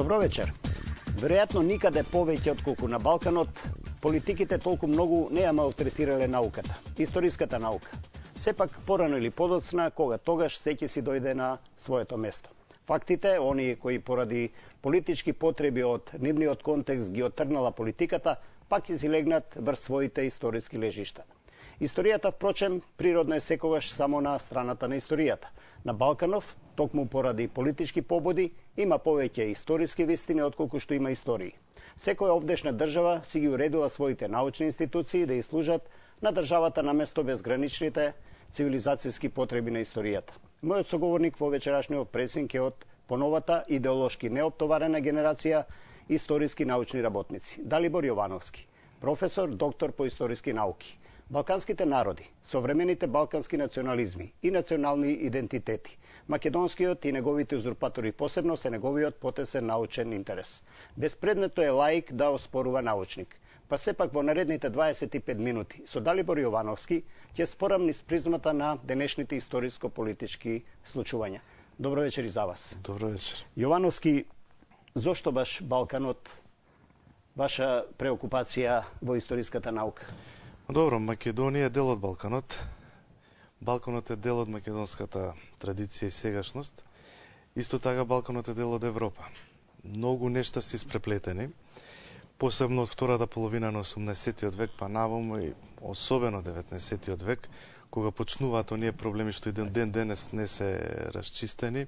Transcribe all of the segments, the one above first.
Добро вечер. Веројатно никаде повеќе отколку на Балканот, политиките толку многу не ја малтретирале науката, историската наука. Сепак порано или подоцна, кога тогаш секи си дојде на своето место. Фактите, оние кои поради политички потреби од нивниот контекст ги отрнала политиката, пак ќе си легнат врз своите историски лежишта. Историјата, впрочем, природно е секогаш само на страната на историјата. На Балканов, токму поради политички побуди, има повеќе историски вистини отколку што има истории. Секоја овдешна држава си ги уредила своите научни институции да служат на државата наместо безграничните цивилизацијски потреби на историјата. Мојот соговорник во вечерашниот пресинг е од поновата идеолошки неоптоварена генерација историски научни работници. Далибор Јовановски, професор, доктор по историски науки. Балканските народи, современите балкански национализми и национални идентитети, македонскиот и неговите узурпатори посебно се неговиот потесен научен интерес. Безпредметно е лаик да оспорува научник. Па сепак во наредните 25 минути со Далибор Јовановски ќе спорам низ призмата на денешните историско-политички случувања. Добро вечер и за вас. Добро вечер. Јовановски, зошто баш Балканот, ваша преокупација во историската наука? Добро, Македонија е дел од Балканот. Балканот е дел од македонската традиција и сегашност. Исто така Балканот е дел од Европа. Многу нешта се испреплетени, посебно од втората половина на 18-тиот век па наваму и особено 19-тиот век, кога почнуваат оние проблеми што и ден денес не се расчистени,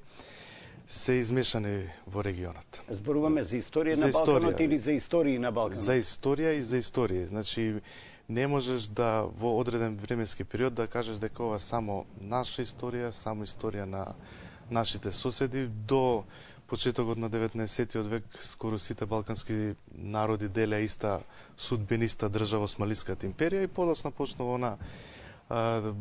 се измешани во регионот. Зборуваме за историја на Балканот или за истории на Балканот? За историја и за историја. Значи, не можеш да во одреден временски период да кажеш дека ова само наша историја, само историја на нашите соседи. До почетокот на 19-тиот век скоро сите балкански народи делеа иста судбениста држава Османлиската империја и подоцна почнува она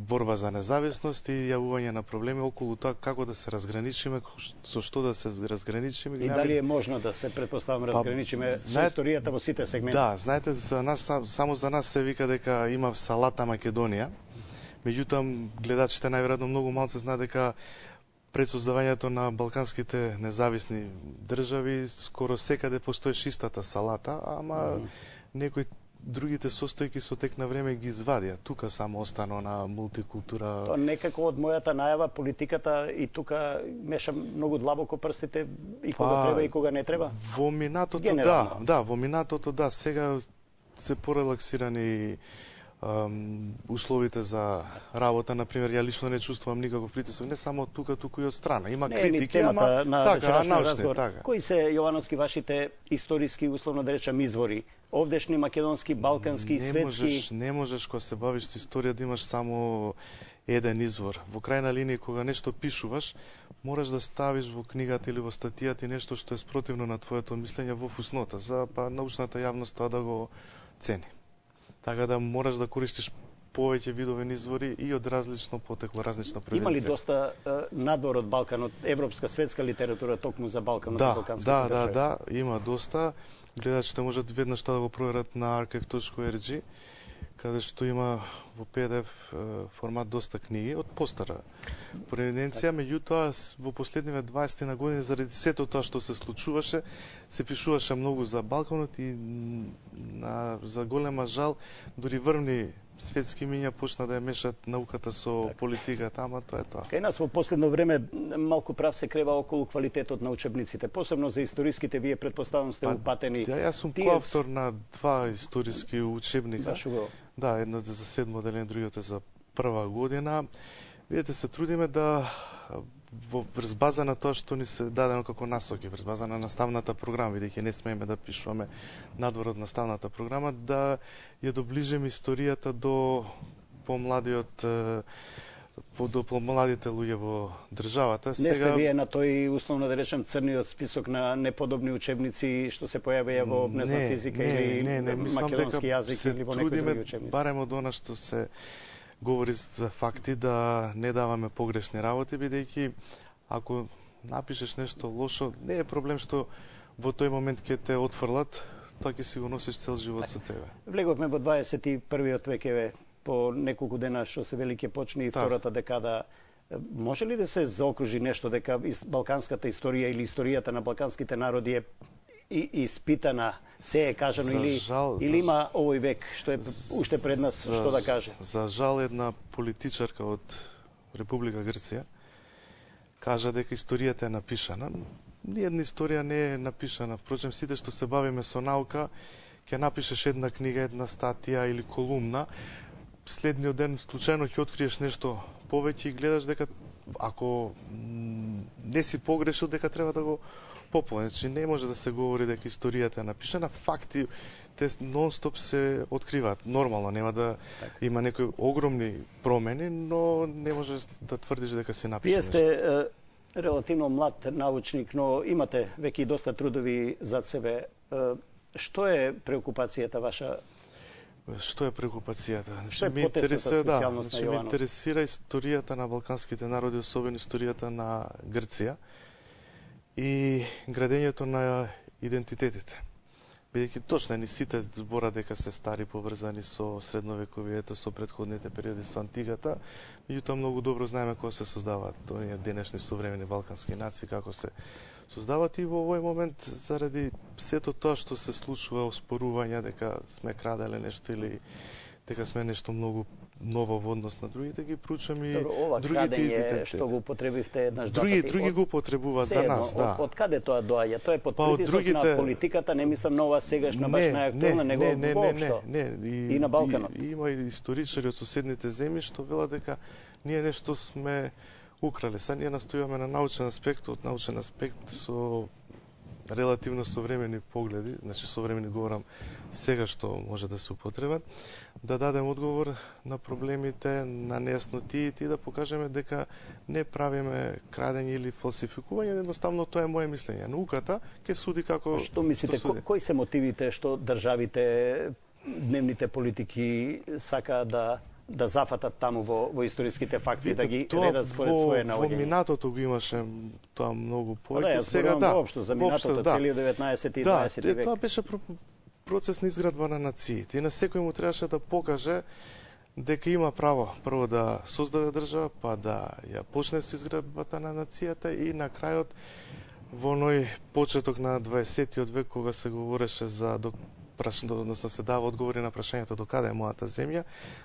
борба за независност и јавување на проблеми околу тоа како да се разграничиме, со што да се разграничиме. И дали е можно да се претпоставам разграничиме со историјата во сите сегменти? Да, знаете, за нас, само за нас се вика дека има салата Македонија. Меѓутоа, гледачите најверојатно многу малце знаат дека пред создавањето на балканските независни држави скоро секаде постоеше истата салата, ама некои другите состојки со тек на време ги извадија. Тука само остана на мултикултура. Тоа некако од мојата најава политиката и тука меша многу длабоко прстите и кога треба и кога не треба. Во минатото во минатото сега се порелаксирани условите за работа. Например, ја лично не чувствувам никаков притисок, не само тука, туку и од страна. Има критики, ама така, научни, така. Кои се, Јовановски, вашите историски, условно да речам, извори? Овдешни, македонски, балкански, светски? Не можеш кога се бавиш со историја да имаш само еден извор. Во крајна линија, кога нешто пишуваш, мораш да ставиш во книгата или во статијата нешто што е спротивно на твоето мислење во фуснота, за научната јавност тоа да го цени. Така да мораш да користиш повеќе видови извори и од различно потекло, различна провинција. Има ли доста надвор од Балканот, европска, светска литература токму за Балканот и балканските држави? Да, има доста. Гледачите можат веднаш тоа да го проверат на archive.org, каде што има во PDF формат доста книги од постара провинција, меѓутоа во последниве 20 на години заради сето тоа што се случуваше, се пишуваше многу за Балканот и за голема жал дури врвни светски миња почна да ја мешат науката со политиката, ама тоа е тоа. Кај нас во последно време малку прав се крева околу квалитетот на учебниците, посебно за историските, вие претпоставам сте упатени. Да, јас сум коавтор на 2 историски учебника. Да, едно за 7 одделение, другиот е за прва година. Видете, се трудиме да врз база на тоа што ни се дадено како насоки, врз база на наставната програма, бидејќи не смееме да пишуваме надвор од наставната програма, да ја доближиме историјата до помладите луѓе во државата. Не сте вие на тој, условно да речем, црниот список на неподобни учебници што се појавија во физика или македонски јазик или во некои други учебници? Барем од она што се говори за факти, да не даваме погрешни работи, бидејќи ако напишеш нешто лошо, не е проблем што во тој момент ќе те отфрлат, тоа ќе си го носиш цел живот со тебе. Влеговме во 21-виот век, по неколку дена што се вели ќе почне и втората декада Може ли да се заокружи нешто дека балканската историја или историјата на балканските народи е испитана, се е кажано, или има овој век што е уште пред нас, што да каже? За жал, една политичарка од Република Грција кажа дека историјата е напишана. Ниједна историја не е напишана. Впрочем, сите што се бавиме со наука, ќе напишеш една книга, една статија или колумна, следниот ден случајно ќе откриеш нешто повеќе и гледаш дека ако не си погрешил, дека треба да го попове. Значи не може да се говори дека историјата е напишана. Факти те нон-стоп се откриваат. Нормално, нема да има некои огромни промени, но не можеш да тврдиш дека се напиша. Вие сте релативно млад научник, но имате веќе доста трудови зад себе. Што е преокупацијата ваша? Што е преокупацијата? Што е потесната специјалност на Јовановски? Ме интересира историјата на балканските народи, особено историјата на Грција и градењето на идентитетите. Бидејќи точно ни сите збора дека се стари поврзани со средновековието, со претходните периоди, со антиката, меѓутоа многу добро знаеме кога се создаваат оние денешни современи балкански нации, како се создаваат и во овој момент заради сето тоа што се случува, оспорувања дека сме краделе нешто или дека сме нешто многу ново во однос на другите, ги проучам и другите идентитети. Што го употребивте еднаш други го употребуваат за нас, да. Од каде тоа доаѓа? Тоа е под притисок на политиката, не мислам нова сегашна, баш најактуелна, него воопшто. И на Балканот. Има и историчари од соседните земји што велат дека ние нешто сме украли. Са ние настојуваме на научен аспект, од научен аспект со релативно современи погледи, значи современи говорам сега што може да се употребат, да дадем одговор на проблемите, на нејаснотиите и да покажеме дека не правиме крадење или фалсификување, едноставно тоа е моје мислење. Науката ќе суди како што мислите, кои се мотивите што државите, дневните политики сакаат да зафатат таму во историските факти, да ги редат според своје наоѓање? Во минатото го имаше тоа многу повеќе. Сега воопшто за минатото, целиот 19 и 20 век. Тоа беше процес на изградба на нациите и на секој му требаше да покаже дека има право прво да создаде држава, па да ја почне со изградбата на нацијата и на крајот во оној почеток на 20 век кога се говореше за односно се дава одговори на прашањето до каде е мојата земја,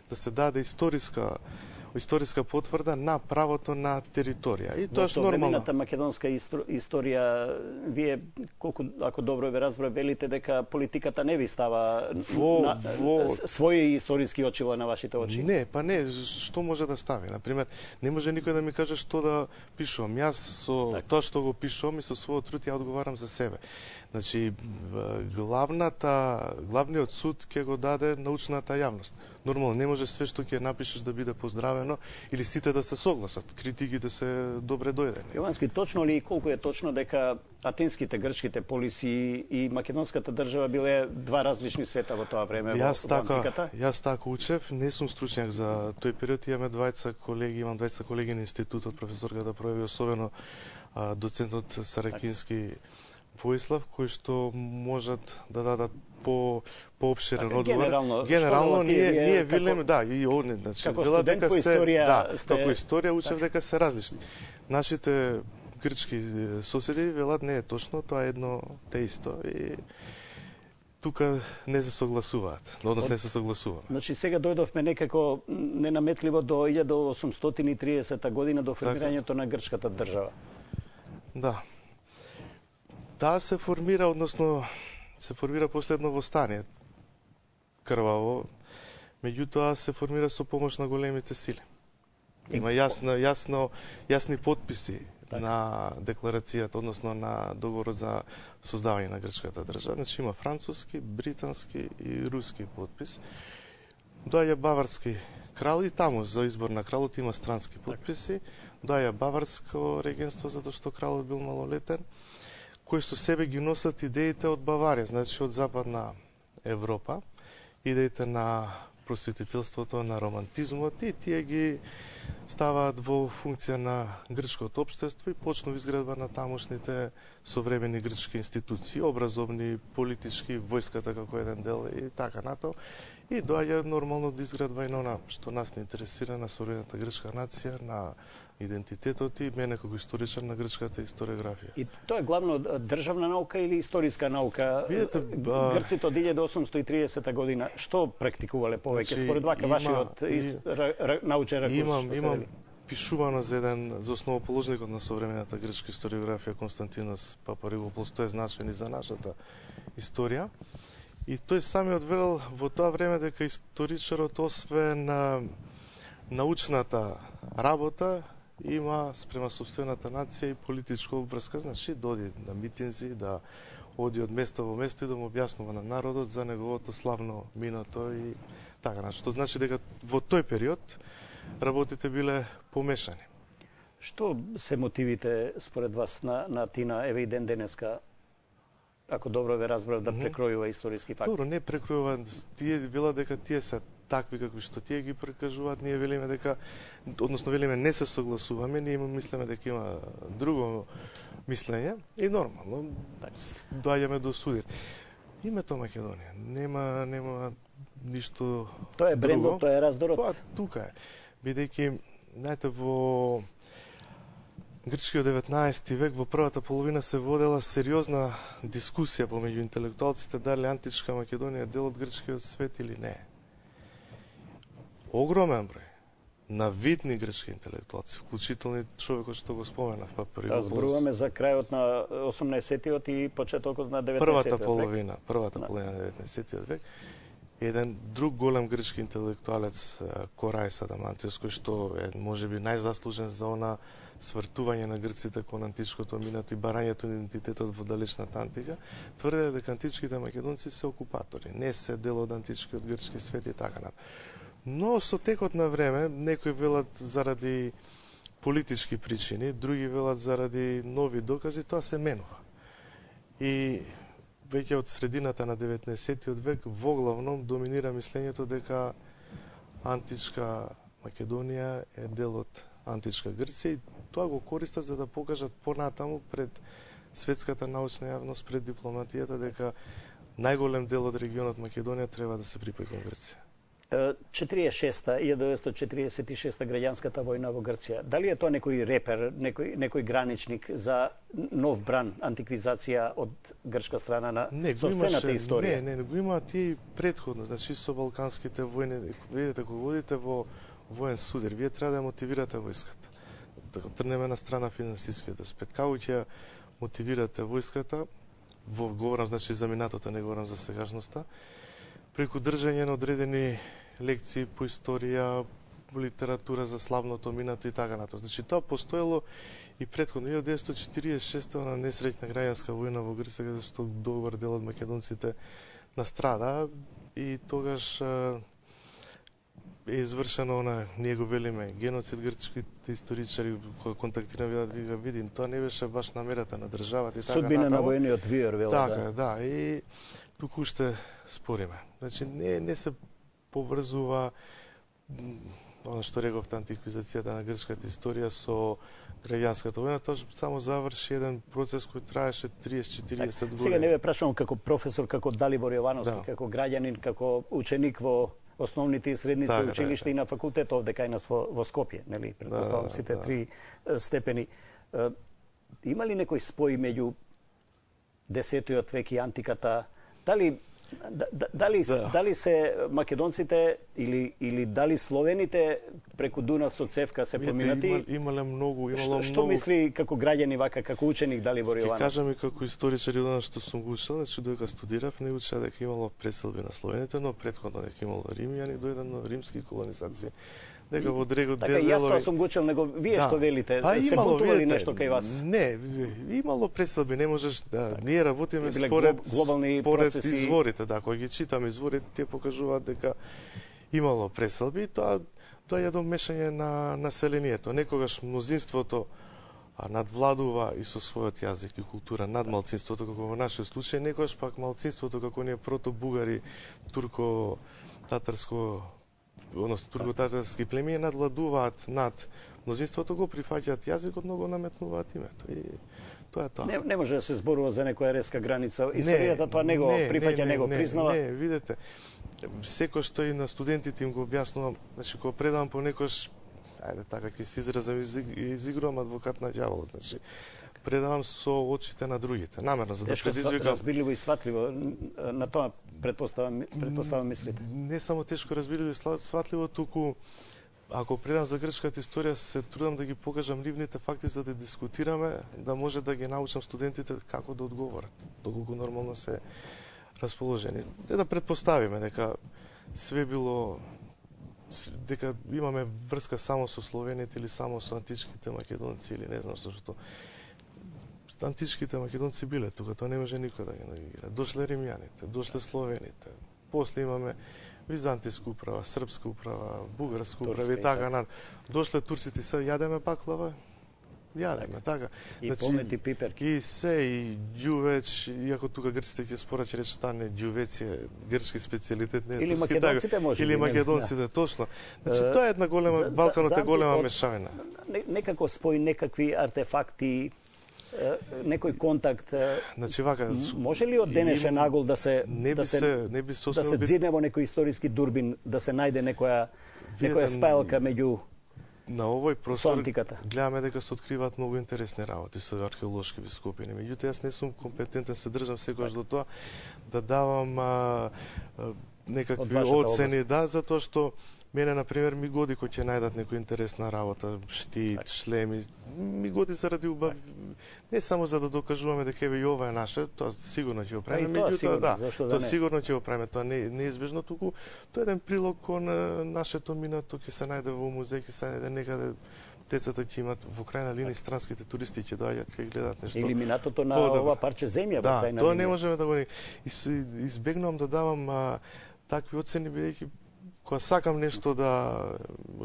да се даде историска потврда на правото на територија. И тоа е нормално. Во современата македонска историја, вие, ако добро ве разбра, велите дека политиката не ви става своји историски очила на вашите очи. Не, па не, што може да стави? Например, не може никој да ми каже што да пишувам. Јас со тоа што го пишувам и со својот труд ја одговарам за себе. Значи, главниот суд ќе го даде научната јавност. Нормално, не може све што ќе напишеш да биде поздравено или сите да се согласат. Критиките се добре дојдени. Јовановски, точно ли и колку е точно дека атинските, грчките полиси и македонската држава биле два различни света во тоа време во антиката? Јас така учев, не сум стручњак за тој период, имам двајца колеги на институтот, професорката Проеви, особено доцентот Саракински Воислав, кои што можат да дадат поопширен одговор. Генерално ние велиме, да, и они, значи, вела дека како историја учев дека се различни. Нашите грчки соседи велат не е точно, тоа е едно те исто и тука не се согласуваат, односно не се согласува. Значи сега дојдовме некако ненаметливо до 1830 година до формирањето на грчката држава. Да. Таа се формира, односно се формира последно востание, крваво, меѓутоа се формира со помош на големите сили. Има јасни подписи на декларацијата, односно на договорот за создавање на грчката држава. Значи има француски, британски и руски подпис. Доаѓа баварски крал и таму за избор на кралот има странски подписи. Доаѓа баварско регенство затоа што кралот бил малолетен, кои со себе ги носат идеите од Баварија, значи од Западна Европа, идеите на просветителството, на романтизмот и тие ги ставаат во функција на грчкото општество и почнува изградба на тамошните современи грчки институции, образовни, политички, војската како еден дел и така натаму. И доаѓа нормално да изградба и на она што нас не интересира, на современата грчка нација, на идентитетот и мене како историчар на грчката историографија. И тоа е главно државна наука или историска наука? Видете, Грците од 1830 година што практикувале повеќе според вака вашиот научен ракурс? Имам пишувано за основоположникот на современата грчка историографија Константинос Папаригопулос, тој е значен и за нашата историја. И тој самиот велел во тоа време дека историчарот освен научната работа има спрема собствената нација и политичка обврска, значи да оди на митинзи, да оди од место во место и да му објаснува на народот за неговото славно минато и така. Што значи дека во тој период работите биле помешани. Што се мотивите според вас на Тина, еве и ден денеска, ако добро ве разбрав, да прекројува историски факти? Добро, не прекројува, тие вела дека тие се такви какви што тие ги прикажуваат, ние велиме дека, односно велиме не се согласуваме, ние мислиме дека има друго мислење и нормално доаѓаме до судир. Името Македонија нема ништо. Тоа е брендот, тоа е раздорот. Тоа тука е. Бидејќи, знаете, во грчкиот 19 век во првата половина се водела сериозна дискусија помеѓу интелектуалците дали античка Македонија е дел од грчкиот свет или не. Огромен број на видни грчки интелектуалци, вклучително и човекот што го споменав, Папаригопулос. Зборуваме за крајот на 18-тиот и почетокот на 19-тиот првата половина на 19-тиот век. Еден друг голем грчки интелектуалец, Корајс Адамантиос, кој што е можеби најзаслужен за она свртување на грците кон античкото минато и барањето на идентитетот во далечната антика, тврде дека античките македонци се окупатори, не се дел од античкиот грчки свет и така натаму. Но со текот на време, некои велат заради политички причини, други велат заради нови докази, тоа се менува. И веќе од средината на 19-тиот век воглавном доминира мислењето дека античка Македонија е дел од античка Грција и тоа го користат за да покажат понатаму пред светската научна јавност, пред дипломатијата дека најголем дел од регионот Македонија треба да се припаја кон Грција. 1946 граѓанската војна во Грција. Дали е тоа некој репер, некој граничник за нов бран, антиквизација од грчка страна на собствената историја? Не го имаат и претходно, значи со балканските војни, видите, кога водите во воен судир, вие треба да мотивирате војската. Така трнеме на страна финансискиот аспект. Како ќе мотивирате војската, говорам значи за минатото, не говорам за сегашноста, преку држање на одредени лекции по историја, литература за славното минато и така натаму. Значи тоа постоело и претходно 1946 на несреќна граѓанска војна во Грција, каде што добар дел од македонците настрада и тогаш е извршено ние го велиме геноцид. Грчките историчари кои контактираме видим, тоа не беше баш намерата на државата и така натаму. Судбина на војниот виор вела. Така, да, и туку уште спориме. Значи не се поврзува она што рековте антиквизацијата на грчката историја со граѓанската војна, тоа само заврши еден процес кој траеше 30-40 години. Сега не ве прашувам како професор, како Далибор Јовановски, како граѓанин, како ученик во основните и средните училишта и на факултет овде кај нас во Скопје, нели, претпоставам сите три степени. Има ли некој спој меѓу 10-тиот век и антиката? Дали се македонците или дали словените преку Дунав со цевка се поминати? Имало многу. Што мисли како граѓани вака, како ученик Далибор Јовановски? Ќе кажам и како историчар одно што сум го учел, значи додека студирав не учев дека имало преселби на словените, но претходно дека имало римјани, дојдено римски колонизации. Дека во дрегот така, јас тоа сум го учел, него вие што велите, се путували нешто кај вас? Не, имало преселби, не можеш да ние работиме според изворите, да, кога ги читаме изворите, тие покажуваат дека имало преселби, тоа доаѓа до мешање на населението. Некогаш мнозинството надвладува и со својот јазик и култура над малцинството, како во нашиот случај, некогаш пак малцинството, како ние прото-бугари, турко-татарско, односно турко-татарски племиња надвладуваат над мнозинството, го прифаќаат јазикот, но го наметнуваат името. И тоа е тоа. Не може да се зборува за некоја резка граница. Историјата тоа не го прифаќа, не го признава. Не, видете, секој што и на студентите им го објаснувам, значи кога предавам понекогаш ајде така ќе се изразам и изигрувам адвокат на ѓавол, значи предавам со очите на другите, намерно за да предизвикам разбирливо и сватливо, на тоа предпоставам мислите. Не само тешко разбирливо и сватливо, туку ако предам за грчката историја, се трудам да ги покажам ливните факти за да дискутираме, да може да ги научам студентите како да одговорат, доколку нормално се расположени. Да предпоставиме дека све било, дека имаме врска само со словените или само со античките македонци или не знам што. Античките македонци биле тука, тоа не може никој да ги навигира. Дошле римјаните, дошле словените. После имаме византијска управа, српска управа, бугарска управа и така на. Дошле турците, се јадеме баклава, јадеме така. И помети пиперки. И се и ѓувеч, иако тука грците ќе спорат, че рече таа не ѓувец е грчки специјалитет, не или турски, македонците може или македонците, точно. Значи тоа е една голема, Балканот е голема мешавина. Некако спои некакви артефакти, некој контакт. Значи вака, може ли од денешен нагол да се не би да се дзирне во некој историски дурбин, да се најде некоја спајалка меѓу на овој простор антиката? Гледаме дека се откриваат многу интересни работи со археолошки вископини. Меѓутоа јас не сум компетентен, се држам секогаш до тоа да давам некакви оцени, да, затоа што мене, например, ми годи кој ќе најдат некоја интересна работа, штит, шлеми, ми годи заради убав, не само за да докажуваме дека еве и ова е наше, тоа сигурно ќе го правиме, меѓутоа да, тоа сигурно ќе го правиме, тоа не е неизбежно, туку тоа е еден прилог кон нашето минато, ќе се најде во музеј, ќе се најде некаде, децата ќе имат во крајна линија, странските туристи ќе доаѓаат, ќе гледаат нешто. Или минатото на ова парче земја во крајна линија. Да, тоа не можеме да го избегнувам да давам такви оцени, бидејќи кога сакам нешто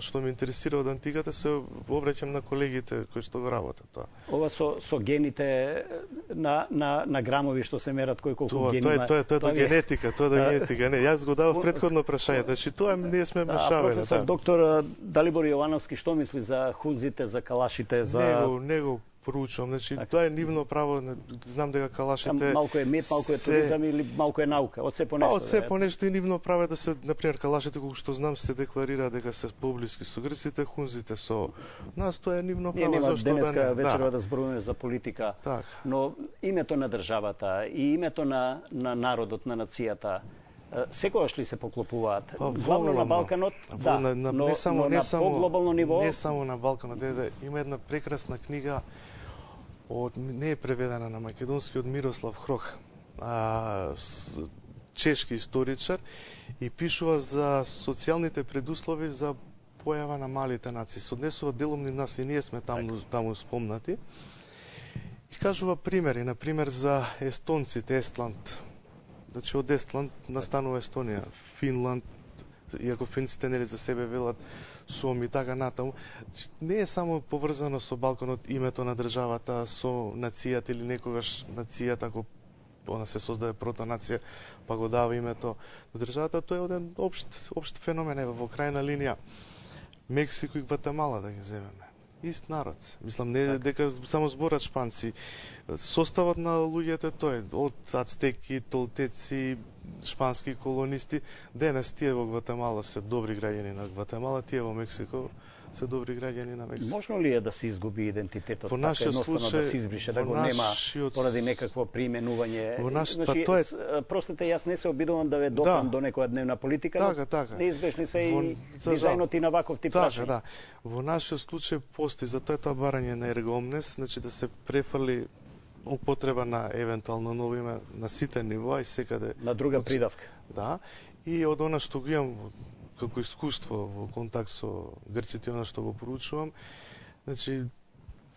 што ме интересира од антиката, се обраќам на колегите кои што го работат тоа. Ова со гените на грамови што се мерат кој колку гени има. Тоа е до генетика, тоа е до генетика. Не, јас го давав претходно прашање, значи тоа ние сме мешавени. Професор доктор Далибор Јовановски што мисли за хунзите, за калашите, за него проучувам, значи тоа е нивно право, знам дека калашите малку е мет, малку е туризам или малку е наука, од се по нешто. Од се по нешто и нивно право е да се, например, калашите колку што знам се декларира дека се поблиски со грците, хунзите со нас, тоа е нивно право, зашто да не. Денеска вечерва да зборуваме за политика. Так. Но името на државата и името на народот, на нацијата, секогаш ли се поклопуваат? Главно на Балканот, да, но на поглобално ниво? Не само на Балканот, има една прекрасна книга не е преведена на македонски, од Мирослав Хрох, чешки историчар, и пишува за социјалните предуслови за појава на малите нации. Се однесува деломни нас и ние сме таму спомнати. И кажува примери, например за естонците, Естланд. Значи од Естланд настанува Естонија, Финланд, иако финците нели за себе велат Сом и така натаму. Не е само поврзано со Балканот името на државата, со нацијата или некогаш нацијата, ако она се создаде протонација, па го дава името на државата, тоа е еден општ феномен во крајна линија. Мексико и Гватемала да ги земеме. Ист народ. Мислам, не дека само зборат шпанци. Составот на луѓето тој, од ацтеки, толтеци, шпански колонисти. Денес тие во Гватемала се добри граѓани на Гватемала, тие во Мексико се добри граѓани на Мексико. Можно ли е да се изгуби идентитетот, така едноставно да се избрише, да го нема поради некакво приименување? Значи, простите, јас не се обидувам да ве допам до некоја дневна политика, но неизбежни се и дизајнот и на ваков тип прашања. Да. Во нашиот случај постои, затоа е тоа барање на ергомнес, значи да се префрли употреба на евентуално ново име на сите нивоа и секаде. На друга придавка. Да, и од она што го имам како искуство во контакт со грците, она што го проучувам, значи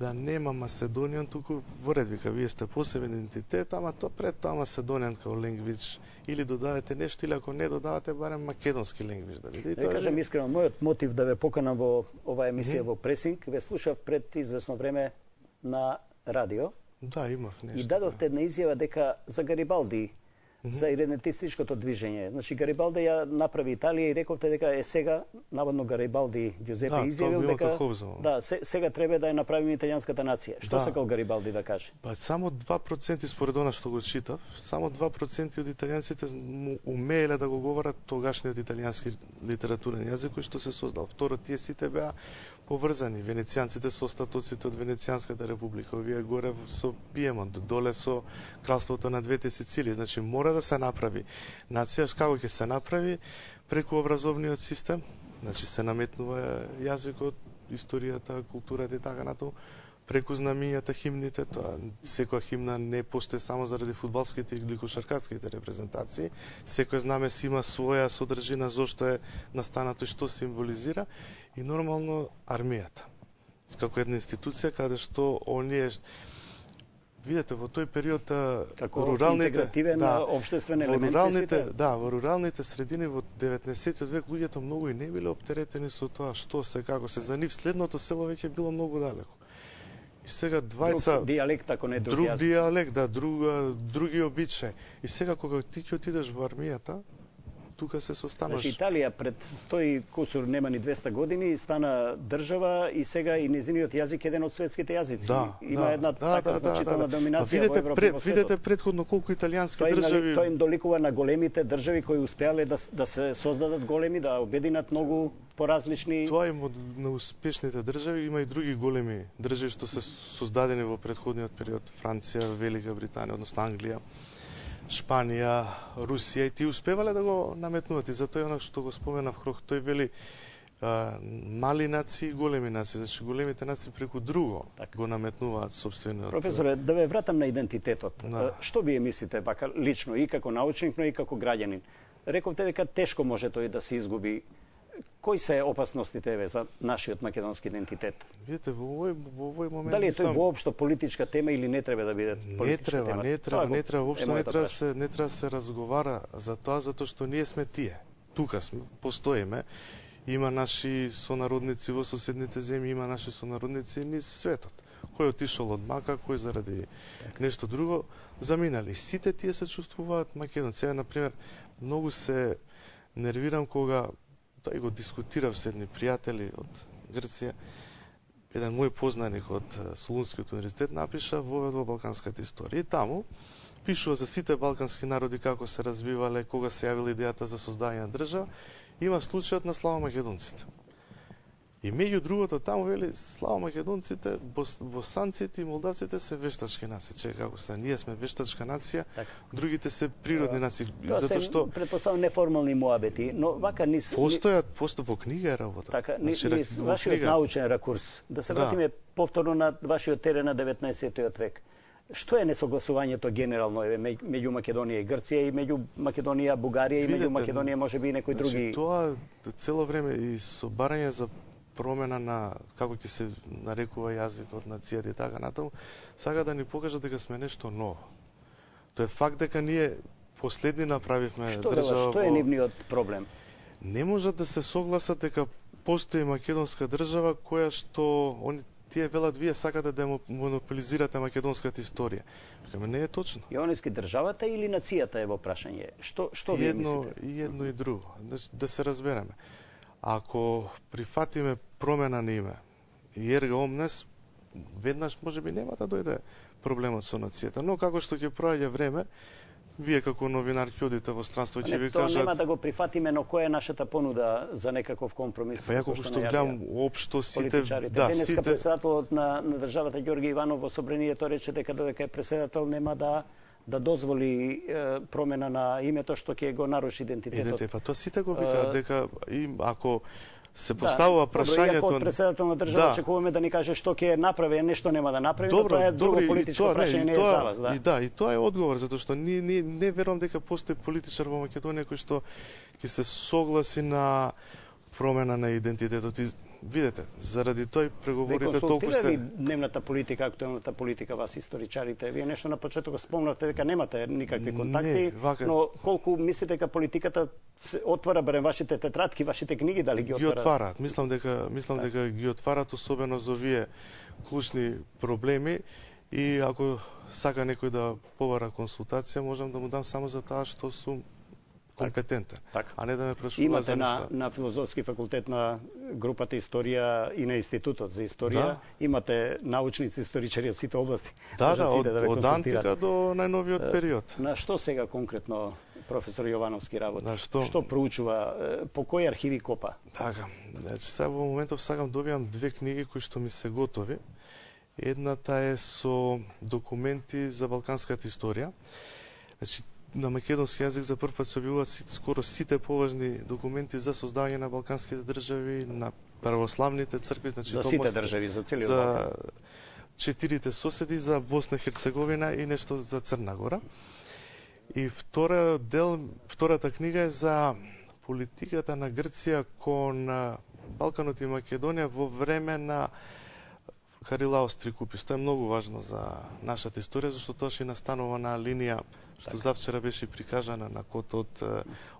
да нема Македонијан, туку во ред вика, вие сте посебен идентитет, ама пред тоа Македонијан као лингвич, или додадете нешто, или ако не додавате, барем македонски лингвич да видите. Да кажам искрено, мојот мотив да ве поканам во оваа емисија во Пресинг, ве слушав пред известно време на радио. Да, имав нешто. И дадовте една изјава дека за Гарибалди, за иридентистичкото движење. Значи Гарибалди ја направи Италија и рековте дека е сега, наводно Гарибалди Ѓузепе изјавил дека сега треба да ја направиме италијанската нација. Што сакал Гарибалди да каже? Па само 2% според она што го читав, само 2% од италијанците умееле да го говорат тогашниот италијански литературен јазик кој што се создал. Второ, тие сите беа поврзани. Венецијанците со остатоците од Венецијанската република, овие горе со Пиемонт, доле со кралството на двете Сицилии. Значи мора да се направи нација. Како ќе се направи? Преку образовниот систем, значи се наметнува јазикот, историјата, културата и така натаму, преку знамињата, химните, тоа секоја химна не постои само заради фудбалските или кошаркарските репрезентации. Секој знаме си има своја содржина зошто е настанато и што символизира, и нормално армијата. Како една институција каде што оние, видете, во тој период како интегративен општествен елемент, во руралните средини во 19 век луѓето многу и не биле оптеретени со тоа што се, како се. За нив следното село веќе било многу далеко. И сега двајца друг дијалект, ако не друг дијалект, да, други обичаи. И сега кога ти ќе отидеш во армијата, тука се состануваш. Значи Италија пред 100 и кусур, нема ни 200 години, стана држава и сега и незиниот јазик е еден од светските јазици. Има една така значителна доминација во Европа и во светот. Видете предходно колку италијански држави. Тоа им доликува на големите држави кои успеале да се создадат големи, да обединат многу поразлични. Тоа им на успешните држави, има и други големи држави што се создадени во предходниот период: Франција, Велика Британија, односно Англија, Шпанија, Русија, и ти успевале да го наметнуват. И затоа е она што го споменав Хрох, тој вели мали нации и големи нации. Значи големите нации преку друго го наметнуваат собствениот. Професоре, да ве вратам на идентитетот. Што вие мислите, вака лично, и како научник, но и како граѓанин? Рековте дека тешко може тој да се изгуби. Кои се опасностите за нашиот македонски идентитет? Видите, во овој момент дали е тој воопшто политичка тема или не треба да биде политичка тема? Не треба, воопшто не треба се разговара за тоа, затоа што ние сме тие. Тука сме, постоиме. Има наши сонародници во соседните земји, има наши сонародници низ светот. Кој отишол од мака, кој заради нешто друго заминали. Сите тие се чувствуваат македонци. Сега, например, многу се нервирам кога тој го дискутирав со едни пријатели од Грција. Еден мој познаник од Солунскиот универзитет напиша вовед во балканската историја. И таму пишува за сите балкански народи како се развивале, кога се јавила идејата за создавање на држава. Има случајот на славомакедонците. И меѓу другото таму вели славомакедонците, босанците и молдавците се вештачки нации. Како се, ние сме вештачка нација, другите се природни нации. Затоа што претпоставам неформални муабети, но вака постојат во книга е работа. Така, низ вашиот научен ракурс, да се вратиме повторно на вашиот терен на 19 век. Што е несогласувањето генерално меѓу Македонија и Грција, и меѓу Македонија, Бугарија, и меѓу Македонија можеби и некои други? Тоа цело време и со барање за промена на како ќе се нарекува јазикот, нацијата и така натаму, сака да ни покажат дека сме нешто ново. Тоа е факт дека ние последни направивме држава. Што е нивниот проблем? Не можат да се согласат дека постои македонска држава која што тие велат вие сакате да монополизирате македонската историја. Кај не е точно. Јонески државата или нацијата е во прашање? Што вие мислите? И едно и друго. Да се разбереме. Ако прифатиме промена на име и ерга омнес, веднаш можеби нема да дојде проблемот со нацијата. Но како што ќе проаѓа време, вие како новинар ќе одите во странство ќе ви кажат. Тоа нема да го прифатиме, но која е нашата понуда за некаков компромис? Па ја колку што гледам општо сите, денеска председателот на државата Ѓорги Иванов во собранието рече дека додека е председател нема да дозволи промена на името што ќе го наруши идентитетот. Па тоа сите го викаат дека ако се поставува прашањето. Иако од председател на држава очекуваме да ни каже што ќе направи, нешто нема да направи, но тоа е друго политичко прашање, не е за вас, да. И тоа е одговор, затоа што не верувам дека постои политичар во Македонија кој што ќе се согласи на промена на идентитетот. И видете, заради тој преговорите толку се... Ве дневната политика, актуелната политика, вас историчарите? Вие нешто на почетокот спомнавте дека немате никакви контакти, но колку мислите дека политиката се отвара, барем вашите тетрадки, вашите книги, дали ги отвараат? Ги отвараат. Мислам дека ги отвараат, особено за овие клучни проблеми. И ако сака некој да побара консултација, можам да му дам само за тоа што сум компетентен, а не да ме прашува за нешто. На филозофски факултет на групата Историја и на Институтот за Историја, имате научници, историчари од сите области. Од антика до најновиот период. На што сега конкретно професор Јовановски работи? Да, што проучува? По кои архиви копа? Така, значи сега во моментов сакам добијам две книги кои што ми се готови. Едната е со документи за балканската историја. Значи, на македонски јазик за прв пат се објавуваат скоро сите поважни документи за создавање на балканските држави, на православните цркви, значи за сите држави, за целиот Балкан. За 4 соседи, за Босна и Херцеговина и нешто за Црна Гора. И втората книга е за политиката на Грција кон Балканот и Македонија во време на Карилаос Трикупис. Тоа е многу важно за нашата историја, зашто тоа ќе настанува на линија што завчера беше прикажана на кот од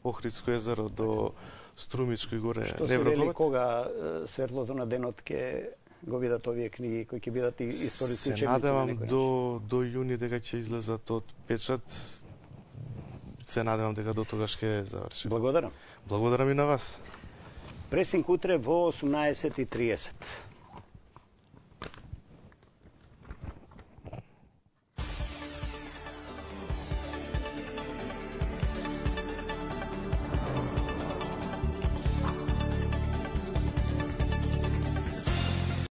Охридско езеро до Струмичко и горе. Што се вели кога светлото на денот ќе го видат овие книги кои ќе бидат и историски учебници? Се надевам до јуни дека ќе излезат од печат. Се надевам дека до тогаш ќе заврши. Благодарам. Благодарам и на вас. Пресинг утре во 18:30.